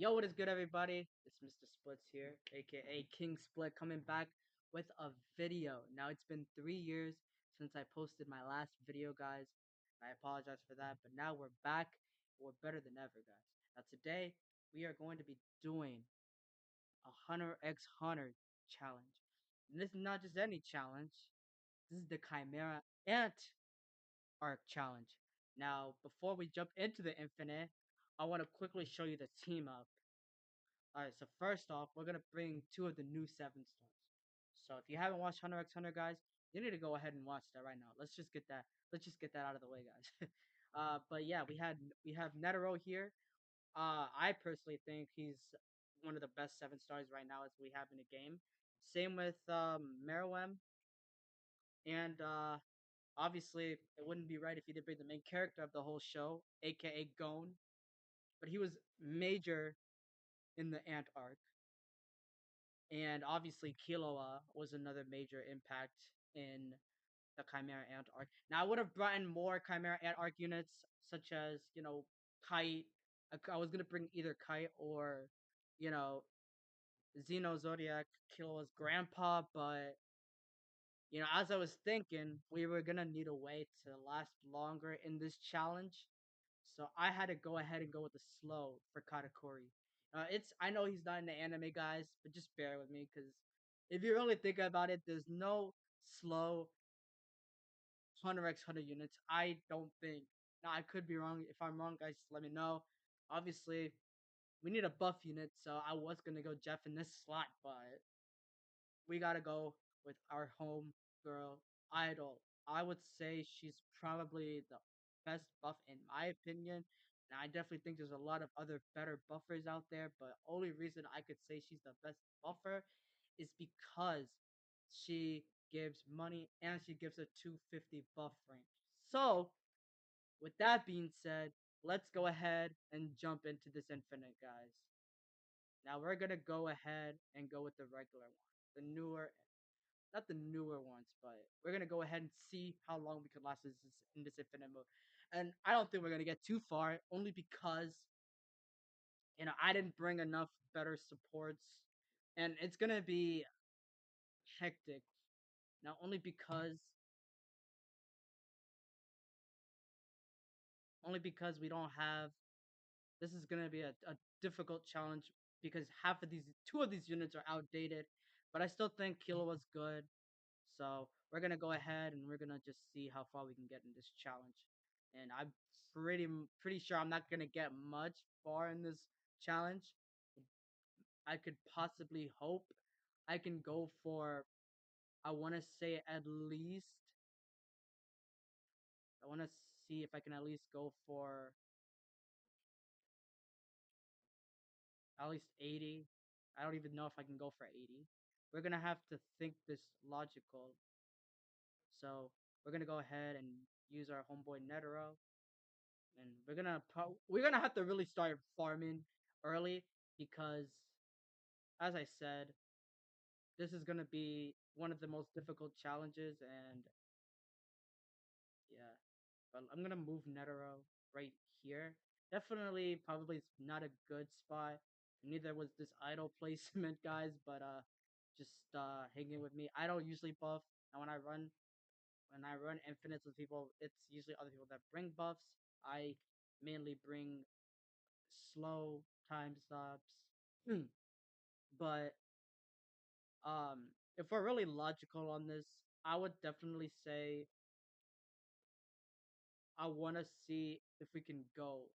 Yo, what is good, everybody? It's Mr. Splits here, aka King Split, coming back with a video. Now, it's been 3 years since I posted my last video, guys. I apologize for that, but now we're back. We're better than ever, guys. Now, today, we are going to be doing a Hunter x Hunter challenge. And this is not just any challenge, this is the Chimera Ant Arc challenge. Now, before we jump into the infinite, I want to quickly show you the team up. Alright, so first off, we're gonna bring two of the new 7 stars. So if you haven't watched Hunter x Hunter, guys, you need to go ahead and watch that right now. Let's just get that. Let's just get that out of the way, guys. But yeah, we have Netero here. I personally think he's one of the best 7 stars right now as we have in the game. Same with Meruem, and obviously it wouldn't be right if he didn't bring the main character of the whole show, aka Gon. But he was major in the Ant arc. And obviously, Killua was another major impact in the Chimera Ant arc. Now, I would have brought in more Chimera Ant arc units, such as, Kite. I was going to bring either Kite or, you know, Xeno Zodiac, Killua's grandpa, but, as I was thinking, we were going to need a way to last longer in this challenge. So I had to go ahead and go with the slow for Katakuri. I know he's not in the anime, guys, but just bear with me because if you really think about it, there's no slow Hunter x Hunter units. I don't think. Now I could be wrong. If I'm wrong, guys, just let me know. Obviously, we need a buff unit, so I was gonna go Jeff in this slot, but we gotta go with our home girl idol. I would say she's probably the best buff in my opinion. And I definitely think there's a lot of other better buffers out there, but only reason I could say she's the best buffer is because she gives money and she gives a 250 buff range. So, with that being said, let's go ahead and jump into this infinite, guys. Now we're gonna go ahead and go with the regular one, the newer, not the newer ones, but we're gonna go ahead and see how long we can last in this infinite mode. And I don't think we're gonna get too far, only because I didn't bring enough better supports, and it's gonna be hectic. Now only because we don't have. This is gonna be a difficult challenge because two of these units are outdated, but I still think Kilo was good. So we're gonna go ahead and we're gonna just see how far we can get in this challenge. And I'm pretty sure I'm not gonna get much far in this challenge. I could possibly hope I can go for. I want to say at least. I want to see if I can at least go for at least 80. I don't even know if I can go for 80. We're gonna have to think this logical. So we're gonna go ahead and use our homeboy Netero, and we're gonna have to really start farming early because, as I said, this is gonna be one of the most difficult challenges, and yeah, but I'm gonna move Netero right here. Definitely, probably it's not a good spot. Neither was this idle placement, guys. But just hanging with me. I don't usually buff, and when I run infinites with people, it's usually other people that bring buffs. I mainly bring slow time stops. But if we're really logical on this, I would definitely say I want to see if we can go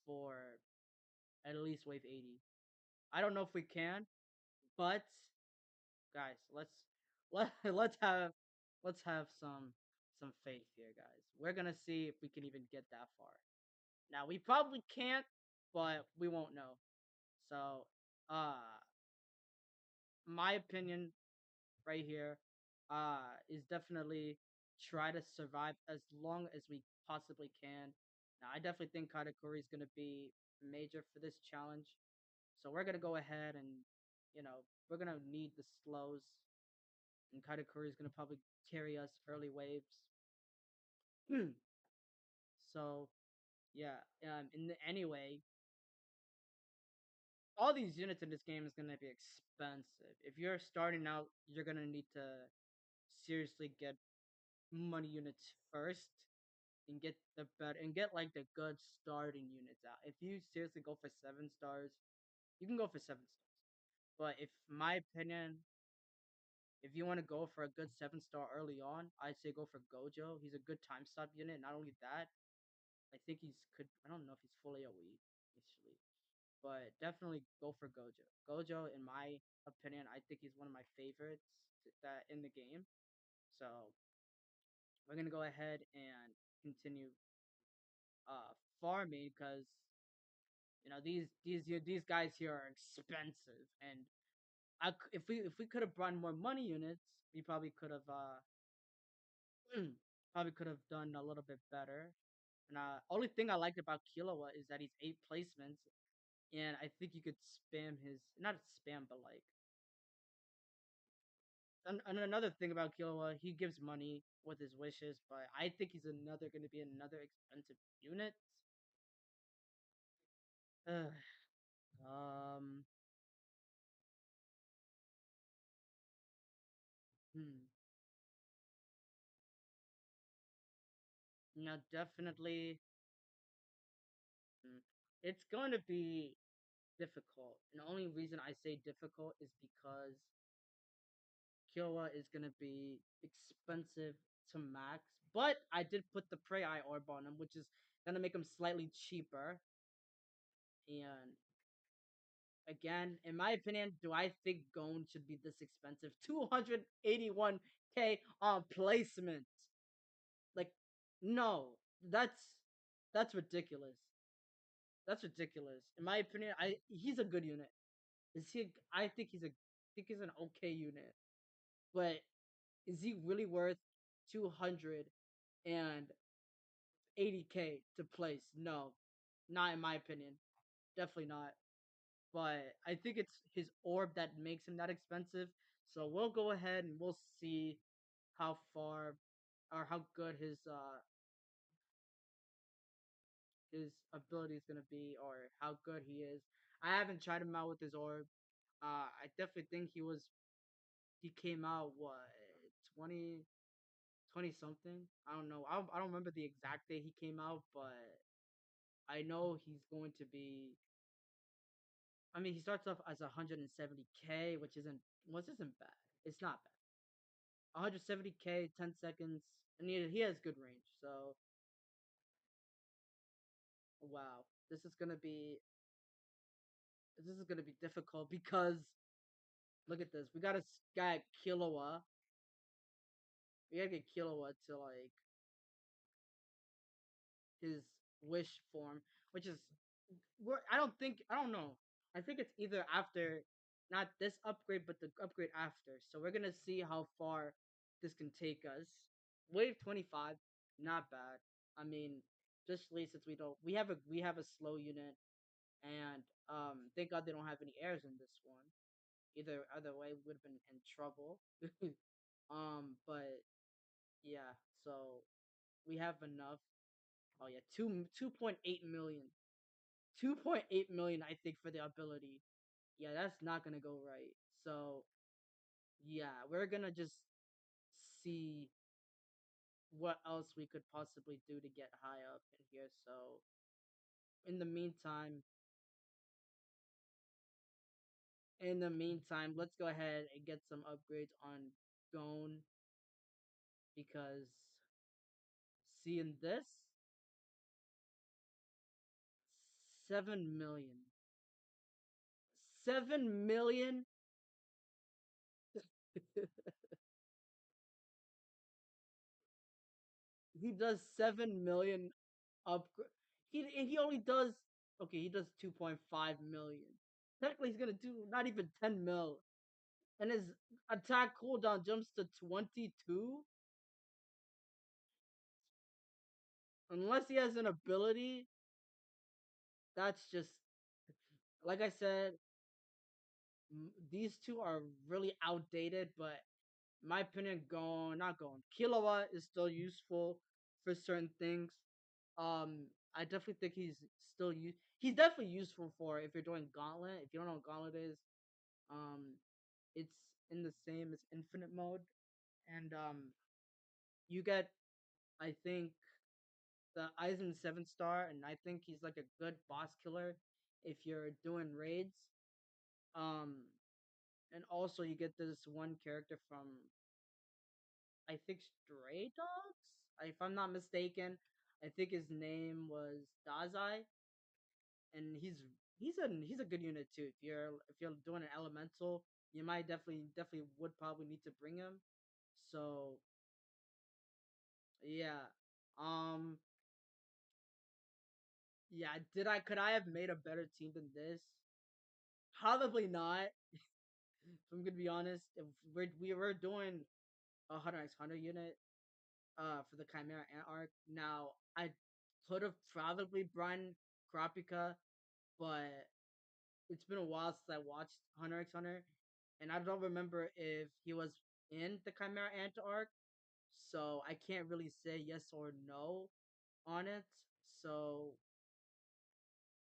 for at least wave 80. I don't know if we can, but guys, let's have some faith here, guys. We're gonna see if we can even get that far. Now we probably can't, but we won't know. So, uh, my opinion right here, is definitely try to survive as long as we possibly can. Now, I definitely think Katakuri is gonna be major for this challenge. So we're gonna go ahead and, we're gonna need the slows, and Katakuri is gonna probably carry us early waves. So yeah, anyway, all these units in this game is gonna be expensive. If you're starting out, you're gonna need to seriously get money units first and get the better and get like the good starting units out. If you seriously go for 7 stars, you can go for 7 stars. But if my opinion, if you want to go for a good 7 star early on, I'd say go for Gojo. He's a good time stop unit. Not only that, I think he's could. I don't know if he's fully AOE actually, but definitely go for Gojo. Gojo, in my opinion, I think he's one of my favorites that in the game. So we're gonna go ahead and continue farming because these guys here are expensive, and if we could have brought more money units, we probably could have probably could have done a little bit better. And only thing I liked about Killua is that he's 8 placements, and I think you could spam his not spam, but like and another thing about Killua, he gives money with his wishes, but I think he's another going to be another expensive unit. Ugh. um, hmm. Now definitely, it's going to be difficult. And the only reason I say difficult is because Killua is gonna be expensive to max. But I did put the Prey Eye Orb on him, which is gonna make him slightly cheaper. And again, in my opinion, do I think Gon should be this expensive? 281K on placement. Like, no, that's ridiculous. That's ridiculous. In my opinion, I he's a good unit. Is he? I think he's an okay unit. But is he really worth 280K to place? No, not in my opinion. Definitely not. But I think it's his orb that makes him that expensive. So we'll go ahead and we'll see how far or how good his ability is gonna be or how good he is. I haven't tried him out with his orb. I definitely think he came out what 20 something. I don't know. I don't remember the exact day he came out, but I know he's going to be. I mean, he starts off as 170K, which isn't bad. It's not bad. 170K, 10 seconds, and he has good range. So wow, this is gonna be difficult because look at this. We got a guy Killua. We gotta get Killua to like his wish form, which is I don't know. I think it's either after not this upgrade, but the upgrade after. So we're gonna see how far this can take us. Wave 25, not bad. I mean, just at least since we have a slow unit, and thank God they don't have any airs in this one. Either other way, we would have been in trouble. But yeah, so we have enough. Oh yeah, 2.8 million. 2.8 million, I think, for the ability. Yeah, that's not gonna go right. So yeah, we're gonna just see what else we could possibly do to get high up in here. So in the meantime, let's go ahead and get some upgrades on Gone because seeing this 7 million, 7 million. He does 7 million upgrade. He only does okay. He does 2.5 million. Technically, he's gonna do not even 10 mil, and his attack cooldown jumps to 22. Unless he has an ability, that's just like I said. These two are really outdated, but my opinion, not going. Killua is still useful for certain things. I definitely think he's still he's definitely useful for if you're doing Gauntlet. If you don't know what Gauntlet is, um, it's in the same as Infinite mode, and you get, I think, the Eisen 7 star, and I think he's like a good boss killer if you're doing raids. Um, and also you get this one character from, I think, Stray Dogs. If I'm not mistaken, I think his name was Dazai, and he's a good unit too. If you're doing an elemental, you might definitely would probably need to bring him. So yeah, um, yeah. Could I have made a better team than this? Probably not. If I'm gonna be honest, if we were doing a 100x 100 unit for the Chimera Ant arc. Now I could have probably brought Krapika, but it's been a while since I watched 100x 100, and I don't remember if he was in the Chimera Ant arc, so I can't really say yes or no on it. So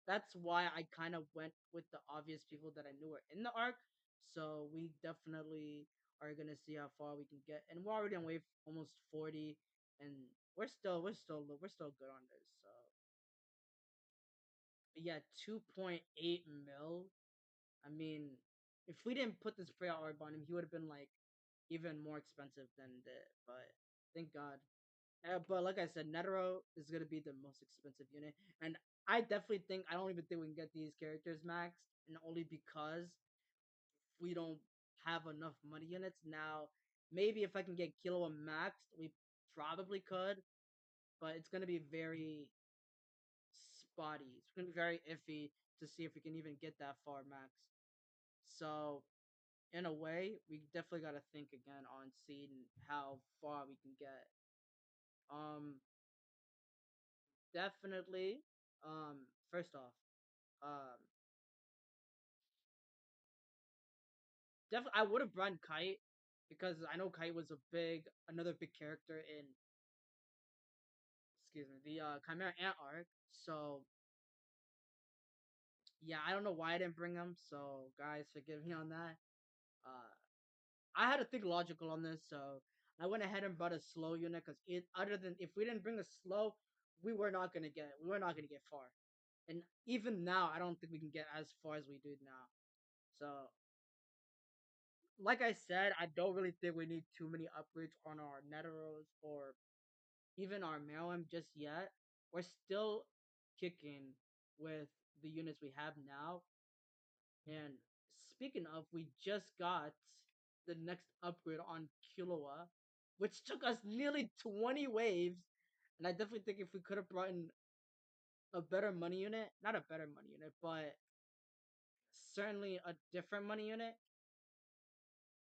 that's why I kind of went with the obvious people that I knew were in the arc. So we definitely are gonna see how far we can get, and we're already on wave almost 40, and we're still good on this. So but yeah, 2.8 mil. I mean, if we didn't put this pre orb on him, he would have been like even more expensive than the. But thank God. But like I said, Netero is gonna be the most expensive unit, and I don't even think we can get these characters maxed, and only because we don't have enough money units now. Maybe if I can get Kilo maxed, we probably could, but it's gonna be very spotty. It's gonna be very iffy to see if we can even get that far max. So in a way, we definitely gotta think again on seeing how far we can get. Um, definitely. First off, um, definitely I would have brought Kite because I know Kite was another big character in, excuse me, the Chimera Ant arc. So yeah, I don't know why I didn't bring him. So guys, forgive me on that. Uh, I had to think logical on this, so I went ahead and brought a slow unit because it other than if we didn't bring a slow, we were not gonna get far. And even now, I don't think we can get as far as we do now. So, like I said, I don't really think we need too many upgrades on our Neteros or even our Merlin just yet. We're still kicking with the units we have now. And speaking of, we just got the next upgrade on Killua, which took us nearly 20 waves. And I definitely think if we could have brought in a better money unit, not a better money unit, but certainly a different money unit.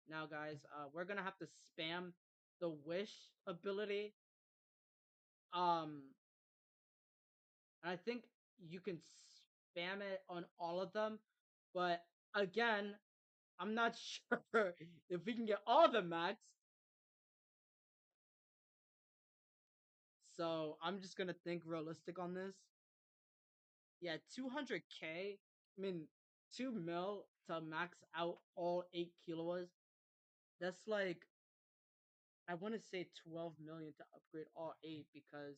Now, guys, we're gonna have to spam the wish ability. Um, and I think you can spam it on all of them, but again, I'm not sure if we can get all of them max. So I'm just gonna think realistic on this. Yeah, 200K. I mean, 2 mil to max out all 8 kilos. That's like I want to say 12 million to upgrade all eight because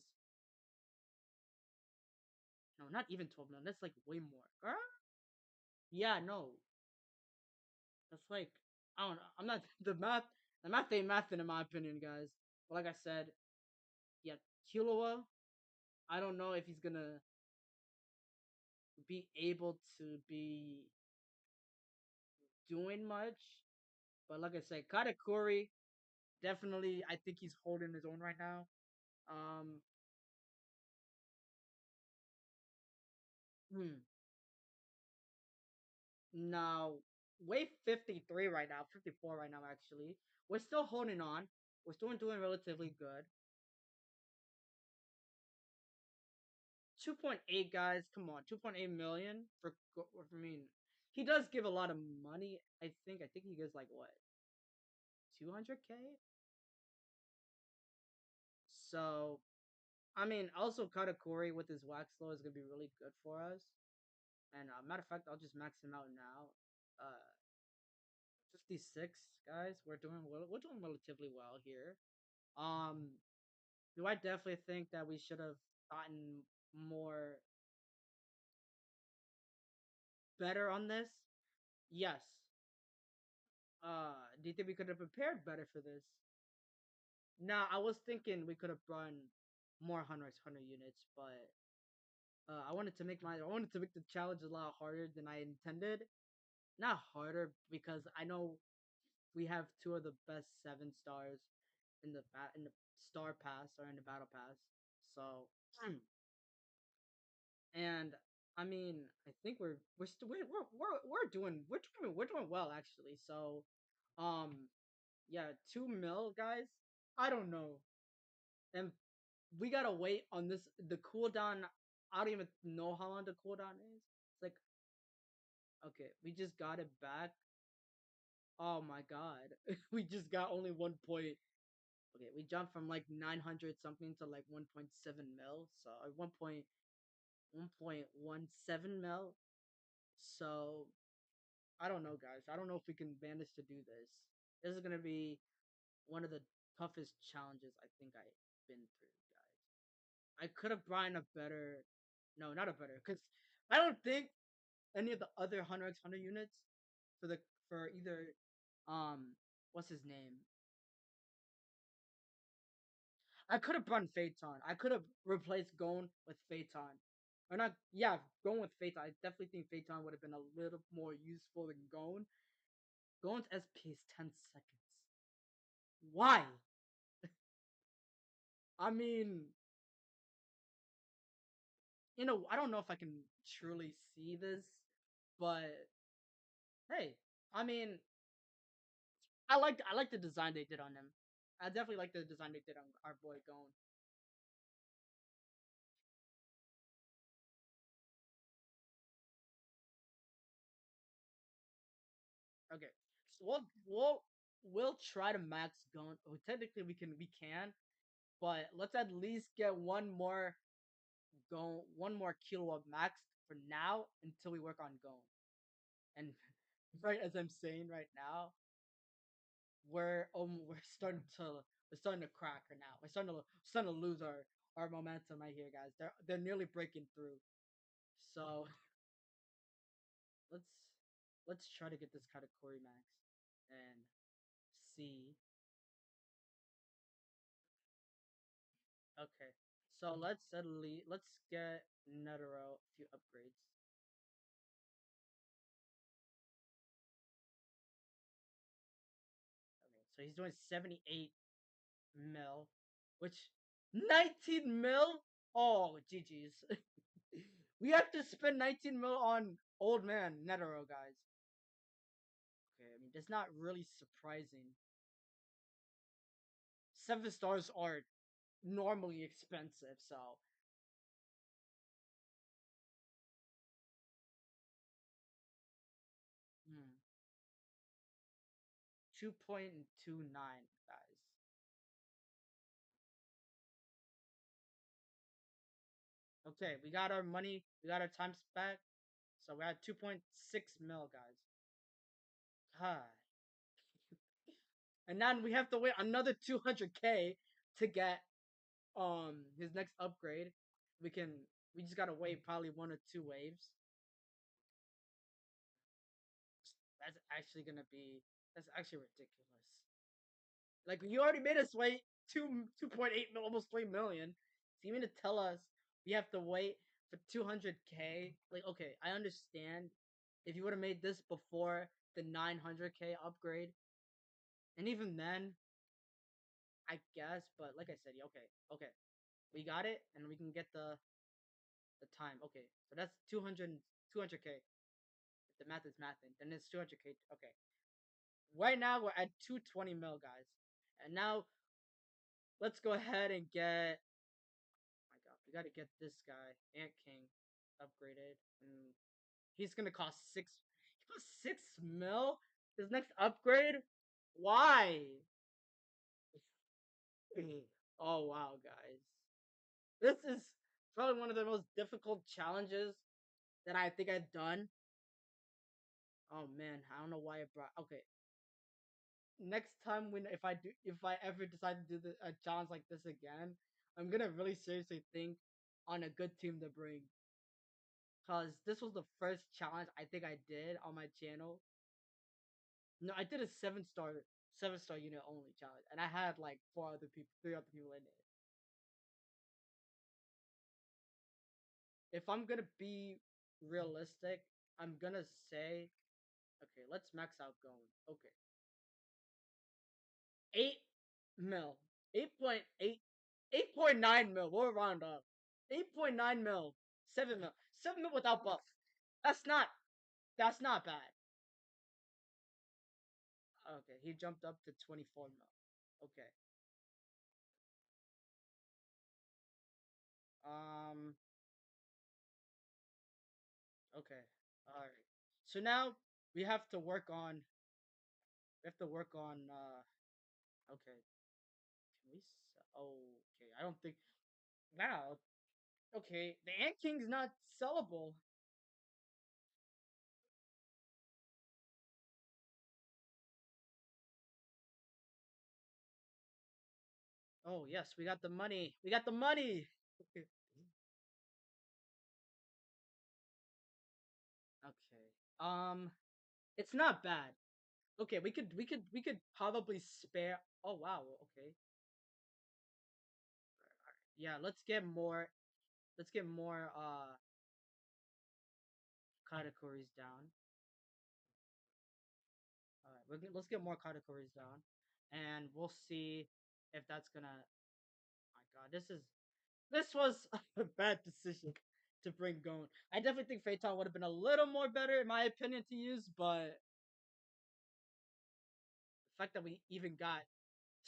no, not even 12 million. That's like way more. Girl? Yeah, no, that's like I don't know. I'm not the math. The math ain't mathing in my opinion, guys. But like I said, yeah, Killua. I don't know if he's gonna be able to be doing much. But like I said, Katakuri definitely. I think he's holding his own right now. Um, hmm. Now, wave 53 right now, 54 right now, actually. We're still holding on. We're still doing relatively good. 2.8, guys. Come on. 2.8 million I mean, he does give a lot of money. I think he gives like what? 200K? So, I mean, also Katakuri with his wax flow is going to be really good for us. And matter of fact, I'll just max him out now. 56, guys. We're doing relatively well here. Um, do I definitely think that we should have gotten more better on this? Yes. Do you think we could have prepared better for this? Now, I was thinking we could have run more Hunter units, but I wanted to make the challenge a lot harder than I intended. Not harder because I know we have two of the best 7 stars in the star pass or in the battle pass. So, and I mean, I think we're doing well actually. So, um, yeah, 2 mil guys. I don't know, and we gotta wait on this. The cooldown. I don't even know how long the cooldown is. It's like, okay, we just got it back. Oh my god, we just got only 1 point. Okay, we jumped from like 900 something to like 1.7 mil. So 1.17 mil. So I don't know, guys. I don't know if we can manage to do this. This is gonna be one of the toughest challenges I think I've been through, guys. I could have brought in a better, no, not a better, because I don't think any of the other Hunter x Hunter units for the for either what's his name. I could have brought Phaeton. I could have replaced Gon with Phaeton. Or not, yeah, Gon with Phaeton. I definitely think Phaeton would have been a little more useful than Gon. Gon's SP is 10 seconds. Why? I mean, I don't know if I can truly see this, but hey, I mean, I like the design they did on him. I definitely like the design they did on our boy Gon. Okay, so we'll try to max Gon. Oh, technically we can, but let's at least get one more kilo of max for now until we work on Gon. And right as I'm saying right now, we're starting to crack right now. We're starting to lose our momentum right here, guys. They're nearly breaking through. So let's let's try to get this Katakuri max and see. Okay, so let's get Netero a few upgrades. Okay, so he's doing 78 mil, which 19 mil. Oh, GG's. We have to spend 19 mil on old man Netero, guys. Okay, I mean that's not really surprising. 7 stars are normally expensive, so 2.29, guys. Okay, we got our money, we got our times back, so we're at 2.6 mil, guys. God. And now we have to wait another 200k to get his next upgrade. We can we just gotta wait probably 1 or 2 waves. That's actually gonna be that's actually ridiculous. Like you already made us wait 2.8 mil, almost 3 million. So you mean to tell us we have to wait for 200k? Like okay, I understand if you would have made this before the 900k upgrade, and even then, I guess. But like I said, yeah, okay, we got it, and we can get the time. Okay, so that's 200k. If the math is mathing, then it's 200k. Okay, right now we're at 220 mil, guys, and now let's go ahead and get. Oh my God, we got to get this guy, Ant King, upgraded, and he's gonna cost six. He costs 6 mil. His next upgrade. Why? Oh wow, guys, this is probably one of the most difficult challenges that I think I've done. Oh man, I don't know why I brought. Okay, next time when if I ever decide to do a challenge like this again, I'm gonna really seriously think on a good team to bring. Cause this was the first challenge I think I did on my channel. No, I did a seven star unit only challenge, and I had like three other people in it. If I'm gonna be realistic, I'm gonna say, okay, let's max out going. Okay, 8 mil, 8.8, 8.9 mil. We'll round up. 8.9 mil, 7 mil, 7 mil without buff. That's not that's not bad. Okay, he jumped up to 24 mil. Okay. Um. Okay. All right. So now we have to work on. We have to work on. Okay. Can we? Okay. I don't think. Wow. Okay. The Ant King's not sellable. Oh yes, we got the money. We got the money. Okay. Okay. It's not bad. Okay, we could probably spare. Oh wow. Okay. Yeah. Let's get more. Let's get more categories down. All right. Let's get more categories down, and we'll see if that's gonna. My God, this was a bad decision to bring Gon. I definitely think Phaeton would have been a little more better, in my opinion, to use, but the fact that we even got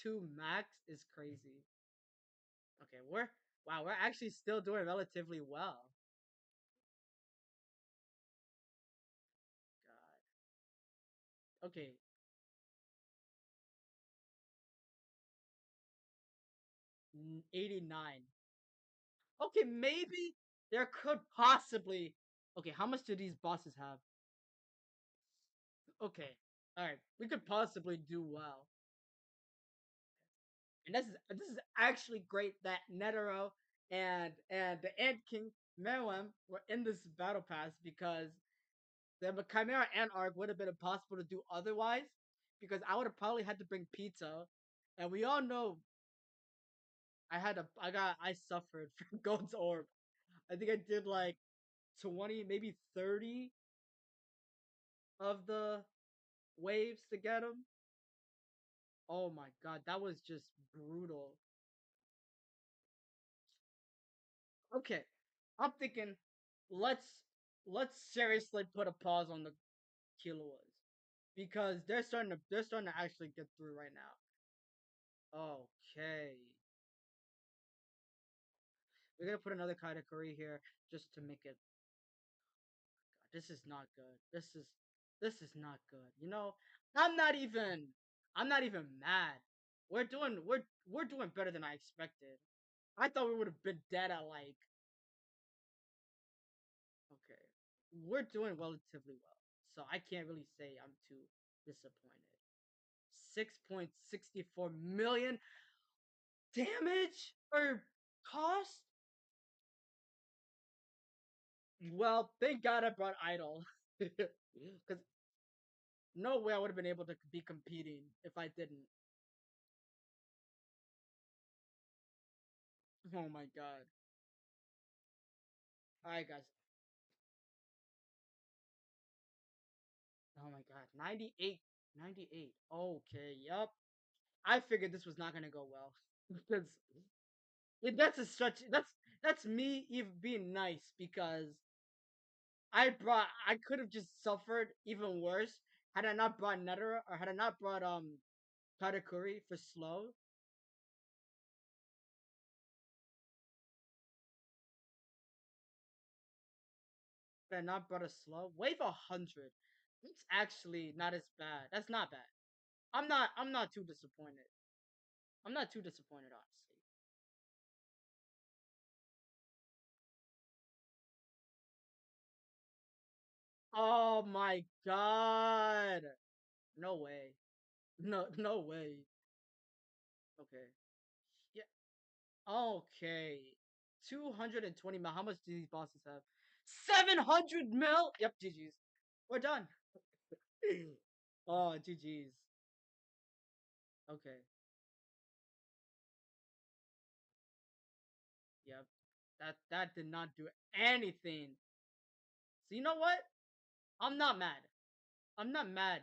two max is crazy. Okay, we're actually still doing relatively well. God. Okay. 89. Okay, maybe there could possibly. Okay, how much do these bosses have? Okay. All right, we could possibly do well. And this is actually great that Netero and the Ant King Meruem were in this battle pass because the Chimera Ant Arc would have been impossible to do otherwise because I would have probably had to bring pizza, and we all know I suffered from Gold's Orb. I think I did like 20, maybe 30 of the waves to get him. Oh my god, that was just brutal. Okay, I'm thinking let's let's seriously put a pause on the Killuas because they're starting to actually get through right now. Okay, we're gonna put another category here just to make it. This is not good. This is not good. I'm not even I'm not even mad. We're doing better than I expected. I thought we would have been dead at like. Okay, we're doing relatively well, so I can't really say I'm too disappointed. 6.64 million damage or cost. Well, thank God I brought Idol, because no way I would have been able to be competing if I didn't. Oh my God. All right, guys. Oh my God. 98. 98. Okay. Yup. I figured this was not gonna go well because that's a stretch. That's me even being nice because I could have just suffered even worse had I not brought Netera or had I not brought Katakuri for slow. Had I not brought a slow wave 100. It's actually not as bad. That's not bad. I'm not too disappointed. I'm not too disappointed honestly. Oh my god. No way. No way. Okay. Yeah. Okay. 220 mil. How much do these bosses have? 700 mil? Yep, GG's. We're done. Oh, GG's. Okay. Yep. That did not do anything. So you know what? I'm not mad. I'm not mad.